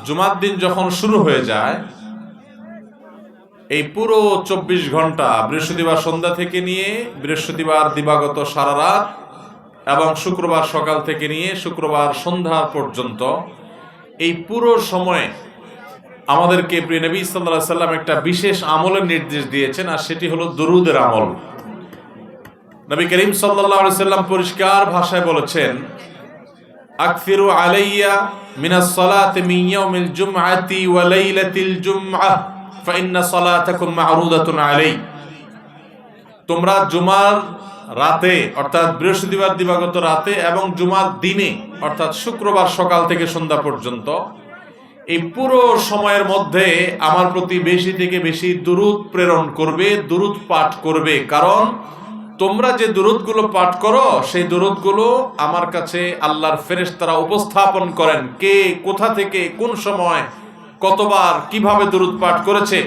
জুমার দিন যখন শুরু হয়ে যায়, এই পুরো 24 ঘন্টা বৃহস্পতিবার সন্ধ্যা থেকে নিয়ে বৃহস্পতিবার দিবাগত সারা রাত এবং শুক্রবার সকাল থেকে নিয়ে শুক্রবার সন্ধ্যা পর্যন্ত এই পুরো সময়ে আমাদেরকে প্রিয় নবী সাল্লাল্লাহু আলাইহি সাল্লাম একটা বিশেষ আমলের নির্দেশ দিয়েছেন, আর সেটি হলো দুরুদের আমল। নবী করিম সাল্লাল্লাহু আলাইহি সাল্লাম পরিষ্কার ভাষায় বলেছেন, আকসিরু আলাইয়া মিনাস সালাতি মিন ইয়াউমিল জুমআতি ওয়া লাইলাতিল জুমআহ ফাইন্না সালাতাকুম মা'রুদাতুন আলাই। তোমরা জুমার রাতে অর্থাৎ বৃহস্পতিবার দিবাগত রাতে এবং জুমার দিনে অর্থাৎ শুক্রবার সকাল থেকে সন্ধ্যা পর্যন্ত এই পুরো সময়ের মধ্যে আমার প্রতি বেশি থেকে বেশি দুরূদ প্রেরণ করবে, দুরূদ পাঠ করবে। কারণ তোমরা যে দুরূদগুলো পাঠ করো সেই দুরূদগুলো আমার কাছে আল্লাহর ফেরেশতারা উপস্থাপন করেন, কে কোথা থেকে কোন সময় কতবার কিভাবে দুরূদ পাঠ করেছে।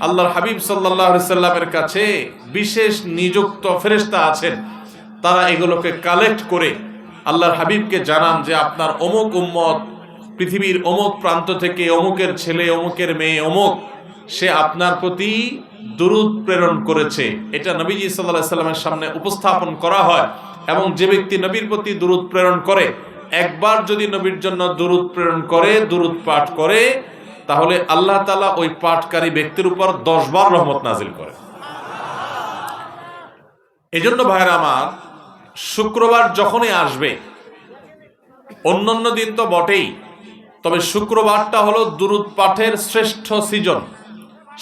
আল্লাহর হাবিব সাল্লাল্লাহু আলাইহি সাল্লামের কাছে বিশেষ নিযুক্ত ফেরেশতা আছেন, তারা এগুলোকে কালেক্ট করে আল্লাহর হাবিবকে জানান যে আপনার অমুক উম্মত পৃথিবীর অমুক প্রান্ত থেকে অমুকের ছেলে অমুকের মেয়ে অমুক, সে আপনার প্রতি দুরূদ প্রেরণ করেছে। এটা নবীজি সাল্লাল্লাহু আলাইহি সাল্লামের সামনে উপস্থাপন করা হয়, এবং যে ব্যক্তি নবীর প্রতি দুরূদ প্রেরণ করে, একবার যদি নবীর জন্য দুরূদ প্রেরণ করে, দুরূদ পাঠ করে, তাহলে আল্লাহ তাআলা ওই পাঠকারী ব্যক্তির উপর 10 বার রহমত নাজিল করে। এজন্য ভাইরা আমার, শুক্রবার যখনই আসবে, অন্যান্য দিন তো বটেই, তবে শুক্রবারটা হলো দুরূদ পাঠের শ্রেষ্ঠ সিজন,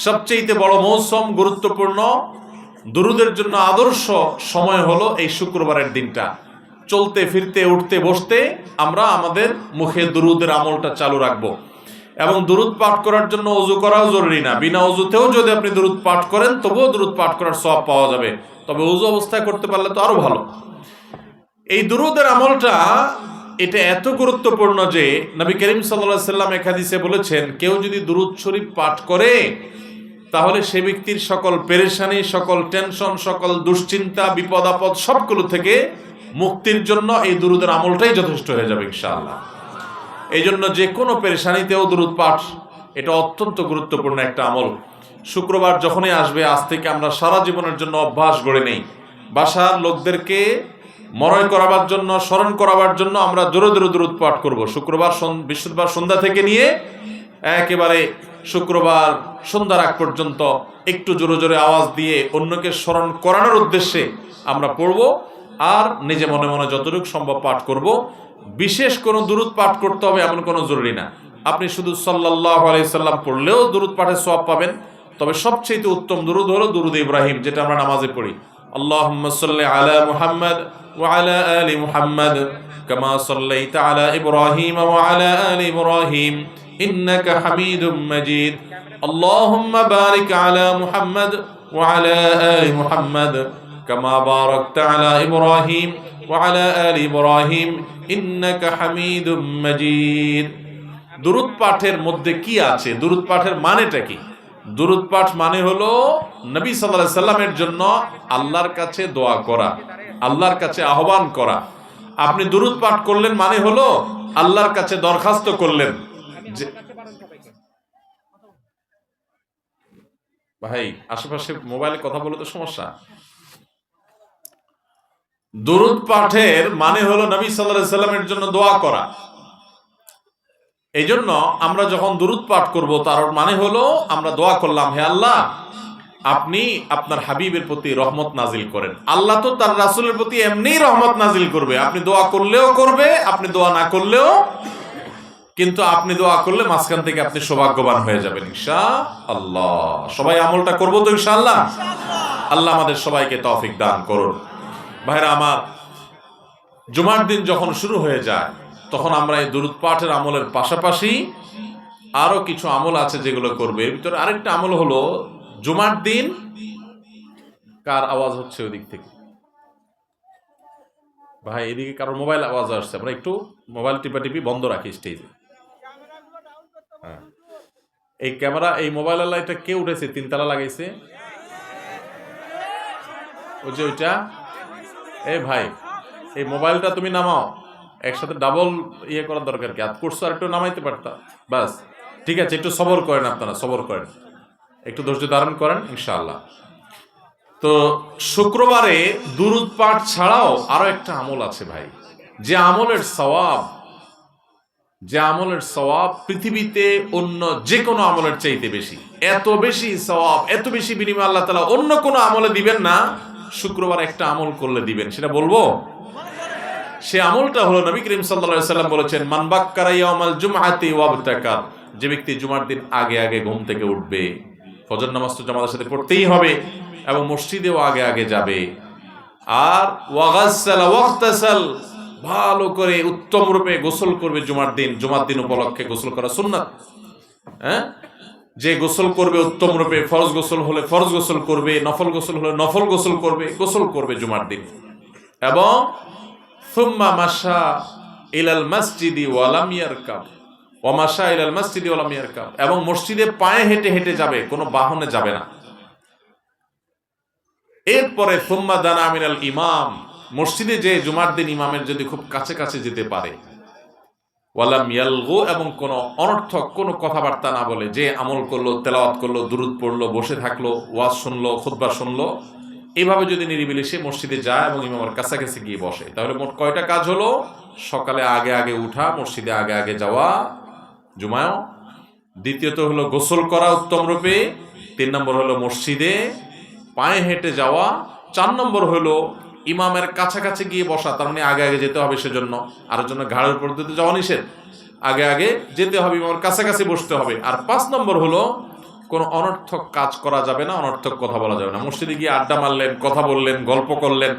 সবচেয়ে বড় মৌসুম, গুরুত্বপূর্ণ দুরূদের জন্য আদর্শ সময় হলো এই শুক্রবারের দিনটা। চলতে ফিরতে উঠতে বসতে আমরা আমাদের মুখে দুরূদের আমলটা চালু রাখবো, এবং দুরূদ পাঠ করার জন্য ওযু করাও জরুরি না। বিনা ওযুতেও যদি আপনি দুরূদ পাঠ করেন তবুও দুরূদ পাঠ করার সওয়াব পাওয়া যাবে, তবে ওযু অবস্থায় করতে পারলে তো আরো ভালো। এই দুরূদের আমলটা এটা এত গুরুত্বপূর্ণ যে নবী করিম সাল্লাল্লাহু আলাইহি সাল্লাম এক হাদিসে বলেছেন, কেউ যদি দুরূদ শরীফ পাঠ করে তাহলে সে ব্যক্তির সকল পেরেশানি, সকল টেনশন, সকল দুশ্চিন্তা, বিপদ আপদ সবগুলো থেকে মুক্তির জন্য এই দুরূদের আমলটাই যথেষ্ট হয়ে যাবে ইনশাআল্লাহ। এই জন্য যে কোনো পেরেশানিতেও দুরূদ পাঠ এটা অত্যন্ত গুরুত্বপূর্ণ একটা আমল। শুক্রবার যখনই আসবে, আজ থেকে আমরা সারা জীবনের জন্য অভ্যাস গড়ে নেই, বাসার লোকদেরকে মনে করাবার জন্য, স্মরণ করাবার জন্য আমরা জোরে জোরে দুরূদ পাঠ করব। বৃহস্পতিবার সন্ধ্যা থেকে নিয়ে একেবারে শুক্রবার সন্ধ্যার আগ পর্যন্ত একটু জোরে জোরে আওয়াজ দিয়ে অন্যকে স্মরণ করানোর উদ্দেশ্যে আমরা পড়ব, আর নিজে মনে মনে যতটুকু সম্ভব পাঠ করব। বিশেষ কোনো দুরূদ পাঠ করতে হবে এমন কোনো জরুরি না, আপনি শুধু সাল্লাল্লাহু আলাইহি সাল্লাম পড়লেও দুরূদ পাঠের সওয়াব পাবেন। তবে সবচেয়ে উত্তম দুরূদ হলো দুরূদ ইব্রাহিম, যেটা আমরা নামাজে পড়ি। আল্লাহুম্মা সাল্লি আলা মুহাম্মাদ ওয়া আলা আলি মুহাম্মাদ কামা সাল্লাইতা আলা ইব্রাহিম ওয়া আলা আলি ইব্রাহিম ইন্নাকা হামিদুম মাজিদ। আল্লাহুম্মা বারিক আলা মুহাম্মাদ ওয়া আলা আলি মুহাম্মাদ কামা বারাকতা আলা ইব্রাহিম ওয়া আলা আলি ইব্রাহিম ইন্নাকা হামিদুম মাজিদ। দুরূদ পাঠের মধ্যে কি আছে? দুরূদ পাঠের মানেটা কি? দুরূদ পাঠ মানে হলো নবী সাল্লাল্লাহু আলাইহি সাল্লামের জন্য আল্লাহর কাছে দোয়া করা, আল্লাহর কাছে আহ্বান করা। আপনি দুরূদ পাঠ করলেন মানে হলো আল্লাহর কাছে দরখাস্ত করলেন যে, ভাই আশেপাশে মোবাইলে কথা বলে তো সমস্যা। দুরূদ পাঠের মানে হলো নবী সাল্লাল্লাহু আলাইহি সাল্লামের জন্য দোয়া করা। এই জন্য আমরা যখন দুরূদ পাঠ করব, তার মানে হলো আমরা দোয়া করলাম, হে আল্লাহ আপনি আপনার হাবিবের প্রতি রহমত নাজিল করেন। আল্লাহ তো তার রাসূলের প্রতি এমনিই রহমত নাজিল করবে, আপনি দোয়া করলেও করবে, আপনি দোয়া না করলেও, কিন্তু আপনি দোয়া করলে মাঝখান থেকে আপনি সৌভাগ্যবান হয়ে যাবেন ইনশাআল্লাহ। সবাই আমলটা করবো তো ইনশাআল্লাহ। আল্লাহ আমাদের সবাইকে তৌফিক দান করুন। ভাইরা আমার, জুমার দিন যখন শুরু হয়ে যায় তখন আমরা এই দুরূদ পাঠের আমলের পাশাপাশি আরো কিছু আমল আছে যেগুলো করবে। এর ভিতরে আরেকটা আমল হলো জুমার দিন, কার আওয়াজ হচ্ছে ওদিক থেকে? ভাই এদিকে কারোর মোবাইল আওয়াজ আসছে, আমরা একটু মোবাইল টিপাটিপি বন্ধ রাখি স্টেজে। হ্যাঁ, এই ক্যামেরা, এই মোবাইল আল্লাহ এটা কে উঠেছে? 3 তালা লাগাইছে ওই যে ওইটা। এই ভাই এই মোবাইলটা তুমি নামাও, একসাথে ডাবল ইয়ে করার দরকার কি? হাত করছো আর একটু নামাইতে পারতা, বাস ঠিক আছে, একটু সবর করেন, আপনারা সবর করেন, একটু ধৈর্য ধারণ করেন ইনশাআল্লাহ। তো শুক্রবারে দুরুদ পাঠ ছাড়াও আরো একটা আমল আছে ভাই, যে আমলের সওয়াব পৃথিবীতে অন্য যে কোনো আমলের চাইতে বেশি, এত বেশি সওয়াব, এত বেশি বিনিময় আল্লাহ তাআলা অন্য কোনো আমলে দিবেন না, শুক্রবার একটা আমল করলে দিবেন। সেটা বলবো? সে আমলটা হলো নবী করিম সাল্লাল্লাহু আলাইহি সাল্লাম বলেছেন, মান বাক্কারা ইয়াউমাল জুমআতি ওয়াবতাকার, যে ব্যক্তি জুমার দিন আগে আগে ঘুম থেকে উঠবে, ফজর নামাজ তো জামাতের সাথে পড়তেই হবে এবং মসজিদেও আগে আগে যাবে, আর ওয়াগাসসালা ওয়াগতাসাল, ভালো করে উত্তম রূপে গোসল করবে জুমার দিন উপলক্ষে গোসল করা সুন্নাত। হ্যাঁ, যে গোসল করবে উত্তম রূপে, ফরজ গোসল হলে ফরজ গোসল করবে, নফল গোসল হলে নফল গোসল করবে জুমার দিন, এবং সুম্মা মাশা ইলাল মসজিদি ওয়া লাম ইয়ারকাব ওয়া মাশা ইলাল মসজিদি ওয়া লাম ইয়ারকাব, এবং মসজিদে পায়ে হেঁটে হেঁটে যাবে, কোনো বাহনে যাবে না। এরপরে সুম্মা দানা মিনাল ইমাম, মসজিদে যে জুমার দিন ইমামের যদি খুব কাছে কাছে যেতে পারে, ওয়ালাম ইয়ালগু, এবং কোনো অনর্থক কোনো কথাবার্তা না বলে, যে আমল করলো, তেলাওয়াত করলো, দুরুদ পড়লো, বসে থাকলো, ওয়াজ শুনলো, খুতবা শুনলো, এইভাবে যদি নিরিবিলি সে মসজিদে যায় এবং ইমামের কাছাকাছি গিয়ে বসে, তাহলে মোট কয়টা কাজ হলো? সকালে আগে আগে উঠা, মসজিদে আগে আগে যাওয়া জুমায়ও, দ্বিতীয়ত হলো গোসল করা উত্তম রূপে, 3 নম্বর হলো মসজিদে পায়ে হেঁটে যাওয়া, 4 নম্বর হলো ইমামের কাছাকাছি গিয়ে বসা, তার মানে আগে আগে যেতে হবে, সেজন্য আর জন্য ঘাড়ের উপর দিতে যাওয়া নিষেধ, আগে আগে যেতে হবে, ইমামের কাছাকাছি বসতে হবে। আর 5 নম্বর হলো কোনো অনর্থক কাজ করা যাবে না, অনর্থক কথা বলা যাবে না। মসজিদে গিয়ে আড্ডা মারলেন, কথা বললেন, গল্প করলেন,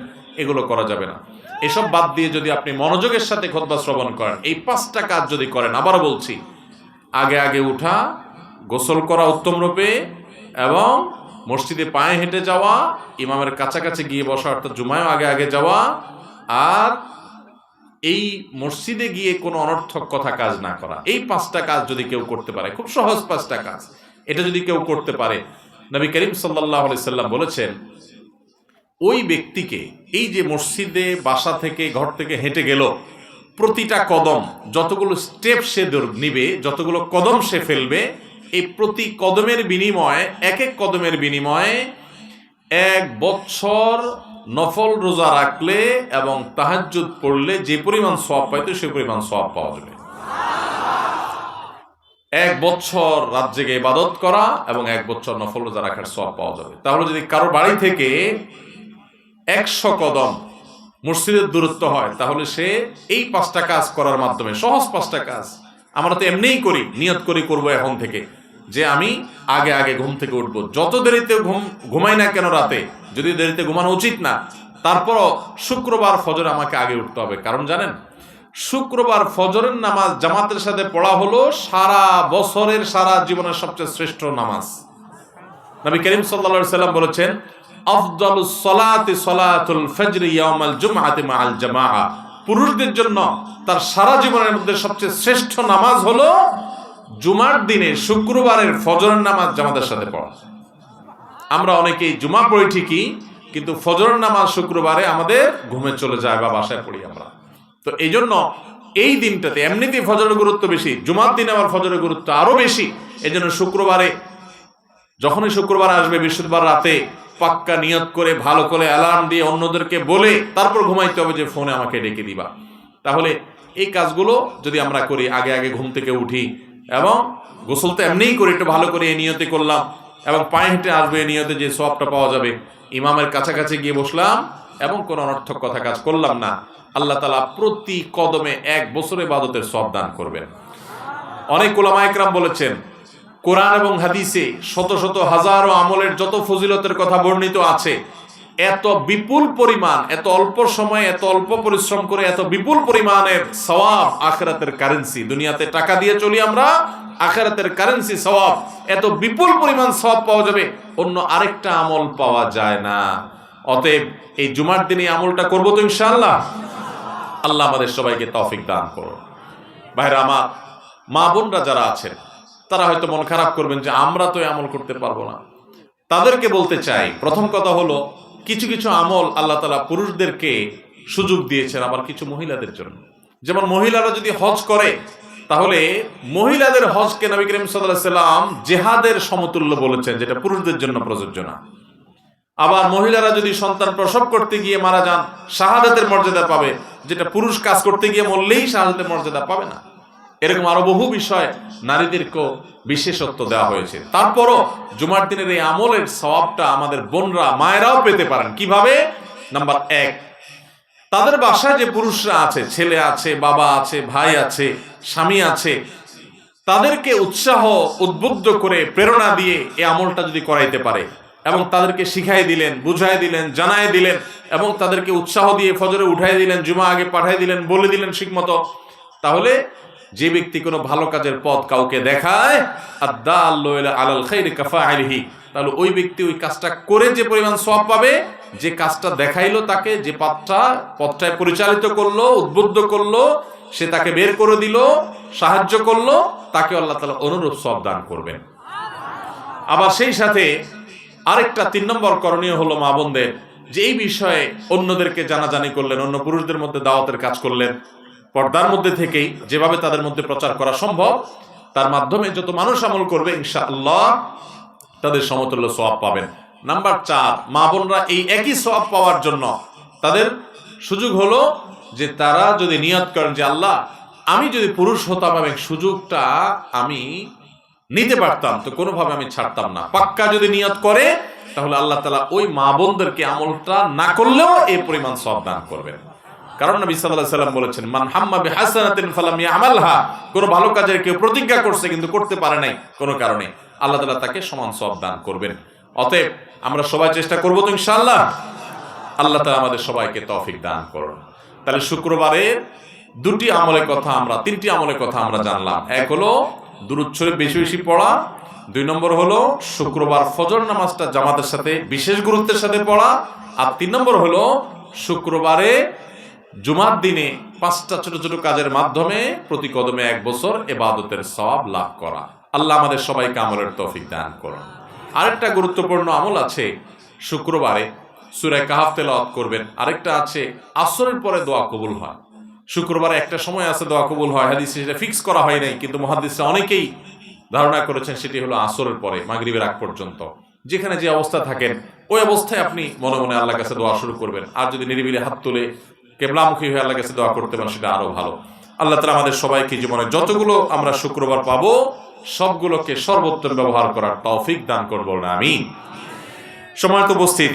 এগুলো করা যাবে না। এসব বাদ দিয়ে যদি আপনি মনোযোগের সাথে খুতবা শ্রবণ করেন, এই 5টা কাজ যদি করেন, আবারও বলছি, আগে আগে উঠা, গোসল করা উত্তম রূপে, এবং মসজিদে পায়ে হেঁটে যাওয়া, ইমামের কাছাকাছি গিয়ে বসা অর্থাৎ জুমায়ও আগে আগে যাওয়া, আর এই মসজিদে গিয়ে কোনো অনর্থক কথা কাজ না করা, এই 5টা কাজ যদি কেউ করতে পারে, খুব সহজ 5টা কাজ, এটা যদি কেউ করতে পারে, নবী করিম সাল্লাল্লাহু আলাইহি সাল্লাম বলেছেন, ওই ব্যক্তিকে, এই যে মসজিদে বাসা থেকে ঘর থেকে হেঁটে গেল, প্রতিটা কদম, যতগুলো স্টেপ সে নিবে, যতগুলো কদম সে ফেলবে, এই প্রতি কদমের বিনিময়ে, এক এক কদমের বিনিময়ে 1 বছর নফল রোজা রাখলে এবং তাহাজ্জুদ পড়লে যে পরিমাণ সওয়াব পাইতো সে পরিমাণ সওয়াব পাওয়া যাবে। 1 বছর রাত জেগে ইবাদত করা এবং 1 বছর নফল রোজা রাখার সওয়াব পাওয়া যাবে। তাহলে যদি কারো বাড়ি থেকে 100 কদম মসজিদের দূরত্ব হয়, তাহলে সে এই 5টা কাজ করার মাধ্যমে, সহজ 5টা কাজ, আমরা তো এমনিই করি, নিয়ত করি করব এখন থেকে, যে আমি আগে আগে ঘুম থেকে উঠবো, যত দেরিতে ঘুমাই না কেন রাতে, যদি দেরিতে ঘুমানো উচিত না, তারপরও শুক্রবার ফজর আমাকে আগে উঠতে হবে। কারণ জানেন, শুক্রবার ফজরের নামাজ জামাতের সাথে পড়া হলো সারা বছরের, সারা জীবনের সবচেয়ে শ্রেষ্ঠ নামাজ। নবী করিম সাল্লাল্লাহু আলাইহি সাল্লাম বলেছেন, আফদালুস সালাতি সালাতুল ফজর ইয়াউমাল জুমআতি মাআল জামাআ, পুরুষদের জন্য তার সারা জীবনের মধ্যে সবচেয়ে শ্রেষ্ঠ নামাজ হলো জুমার দিনে শুক্রবারের ফজরের নামাজ জামাতের সাথে পড়া। আমরা অনেকেই জুমা পড়ি ঠিকই, কিন্তু ফজরের নামাজ শুক্রবারে আমাদের ঘুমে চলে যায় বা বাসায় পড়ি আমরা। তো এই জন্য এই দিনটাতে এমনিতেই ফজরের গুরুত্ব বেশি, জুমার দিনে আবার ফজরের গুরুত্ব আরো বেশি। এই জন্য শুক্রবারে, যখনই শুক্রবার আসবে, বৃহস্পতিবার রাতে পাক্কা নিয়ত করে, ভালো করে অ্যালার্ম দিয়ে, অন্যদেরকে বলে তারপর ঘুমাইতে হবে যে ফোনে আমাকে ডেকে দিবা। তাহলে এই কাজগুলো যদি আমরা করি, আগে আগে ঘুম থেকে উঠি, এবং গোসল তো এমনিই করি, একটু ভালো করে এই নিয়তে করলাম, এবং পায়ে হেঁটে আসবে এই নিয়তে, যে সওয়াবটা পাওয়া যাবে, ইমামের কাছাকাছি গিয়ে বসলাম এবং কোনো অনর্থক কথা কাজ করলাম না, আল্লাহ তাআলা প্রতি কদমে 1 বছর ইবাদতের সওয়াব দান করবেন। অনেক উলামা ইকরাম বলেছেন, কোরআন এবং হাদিসে শত শত হাজারো আমলের যত ফজিলতের কথা বর্ণিত আছে, এত বিপুল পরিমাণ, এত অল্প সময়ে, এত অল্প পরিশ্রম করে এত বিপুল পরিমাণের সওয়াব, আখিরাতের কারেন্সি, দুনিয়াতে টাকা দিয়ে চলি আমরা, আখিরাতের কারেন্সি সওয়াব, এত বিপুল পরিমাণ সওয়াব পাওয়া যাবে, অন্য আরেকটা আমল পাওয়া যায় না। অতএব এই জুমার দিনে আমলটা করবো তো ইনশাআল্লাহ। আল্লাহ আমাদের সবাইকে তৌফিক দান করুন। ভাইরা আমার, মা বোনরা যারা আছেন, তারা হয়তো মন খারাপ করবেন যে আমরা তো আমল করতে পারবো না। তাদেরকে বলতে চাই, প্রথম কথা হলো, কিছু কিছু আমল আল্লাহ তাআলা পুরুষদেরকে সুযোগ দিয়েছেন, আবার কিছু মহিলাদের জন্য। যেমন মহিলারা যদি হজ করে, তাহলে মহিলাদের হজকে নবী করিম সাল্লাল্লাহু আলাইহি সাল্লাম জিহাদের সমতুল্য বলেছেন, যেটা পুরুষদের জন্য প্রযোজ্য না। আবার মহিলারা যদি সন্তান প্রসব করতে গিয়ে মারা যান, শাহাদাতের মর্যাদা পাবে, যেটা পুরুষ কাজ করতে গিয়ে মরলেই শাহাদাতের মর্যাদা পাবে না। এরকম আরো বহু বিষয় নারীদেরকেও বিশেষত্ব দেওয়া হয়েছে। তারপরও জুমার দিনের এই আমলের সওয়াবটা আমাদের বোনরা, মায়েরাও পেতে পারেন। কিভাবে? নাম্বার 1, তাদের বাসায় যে পুরুষরা আছে, ছেলে আছে, বাবা আছে, ভাই আছে, স্বামী আছে, তাদেরকে উৎসাহ উদ্বুদ্ধ করে প্রেরণা দিয়ে এই আমলটা যদি করাইতে পারে এবং তাদেরকে শিখাই দিলেন, বুঝাই দিলেন, জানাই দিলেন এবং তাদেরকে উৎসাহ দিয়ে ফজরে উঠাই দিলেন, জুমা আগে পাঠাই দিলেন, বলে দিলেন ঠিকমতো, তাহলে যে ব্যক্তি কোনো ভালো কাজের পথ কাউকে দেখায়, আদ-দাল্লু আলাল খাইরি কাফাইলিহি, তাহলে ওই ব্যক্তি ওই কাজটা করে যে পরিমাণ সওয়াব পাবে, যে কাজটা দেখাইলো তাকে, যে পথটায় পরিচালিত করলো, উদ্বুদ্ধ করলো, সে তাকে বের করে দিল, সাহায্য করলো, তাকে আল্লাহ তাআলা অনুরূপ সওয়াব দান করবেন। আবার সেই সাথে আরেকটা 3 নম্বর করণীয় হলো মা বোনদের, যে এই বিষয়ে অন্যদেরকে জানাজানি করলেন, অন্য পুরুষদের মধ্যে দাওয়াতের কাজ করলেন, পর্দার মধ্যে থেকেই যেভাবে তাদের মধ্যে প্রচার করা সম্ভব, তার মাধ্যমে যত মানুষ আমল করবে ইনশাআল্লাহ তাদের সমতুল্য সওয়াব পাবেন। নাম্বার 4, মা বোনরা এই একই সওয়াব পাওয়ার জন্য তাদের সুযোগ হলো যে তারা যদি নিয়ত করেন যে আল্লাহ, আমি যদি পুরুষ হতাম এবং সুযোগটা আমি নিতে পারতাম তো কোনোভাবে আমি ছাড়তাম না, পাক্কা যদি নিয়ত করে, তাহলে আল্লাহ তাআলা ওই মা বোনদেরকে আমলটা না করলেও এই পরিমাণ সওয়াব দান করবেন। কারণ নবী সাল্লাল্লাহু আলাইহি সাল্লাম বলেছেন, মান হাম্মা বিহাসানাতিন ফালাম ইয়ামালহা, কোন ভালো কাজের কেউ প্রতিজ্ঞা করছে কিন্তু করতে পারে নাই কোনো কারণে, আল্লাহ তাআলা তাকে সমান সওয়াব দান করবেন। অতএব আমরা সবাই চেষ্টা করব তো ইনশাআল্লাহ। আল্লাহ তাআলা আমাদের সবাইকে তৌফিক দান করুন। তাহলে শুক্রবারের 2টি আমলের কথা আমরা 3টি আমলের কথা আমরা জানলাম। এক হলো দুরূদ শরীফ বেশি বেশি পড়া, 2 নম্বর হলো শুক্রবার ফজর নামাজটা জামাতের সাথে বিশেষ গুরুত্বের সাথে পড়া, আর 3 নম্বর হলো শুক্রবারে জুমার দিনে 5টা ছোট ছোট কাজের মাধ্যমে প্রতি কদমে 1 বছর ইবাদতের সওয়াব লাভ করা। আল্লাহ আমাদের সবাইকে আমলের তৌফিক দান করুন। আরেকটা গুরুত্বপূর্ণ আমল আছে, শুক্রবারে সূরা কাহফ তেলাওয়াত করবেন। আরেকটা আছে আসরের পরে দোয়া কবুল হয়। শুক্রবারে একটা সময় আছে দোয়া কবুল হয়, হাদিসে সেটা ফিক্স করা হয় নাই, কিন্তু মুহাদ্দিসরা অনেকেই ধারণা করেছেন সেটি হলো আসরের পরে, মাগরিবের আগ পর্যন্ত। যেখানে যে অবস্থা থাকেন ওই অবস্থায় আপনি মনে মনে আল্লাহর কাছে দোয়া শুরু করবেন, আর যদি নিরিবিলি হাত তুলে কিবলামুখী হয়ে আল্লাহর কাছে দোয়া করতে পারেন সেটা আরো ভালো। আল্লাহ তাআলা আমাদের সবাইকে জীবনে যতগুলো আমরা শুক্রবার পাবো সবগুলোকে সর্বোত্তম ব্যবহার করার তৌফিক দান করবেন, আমিন। সম্মানিত উপস্থিতি।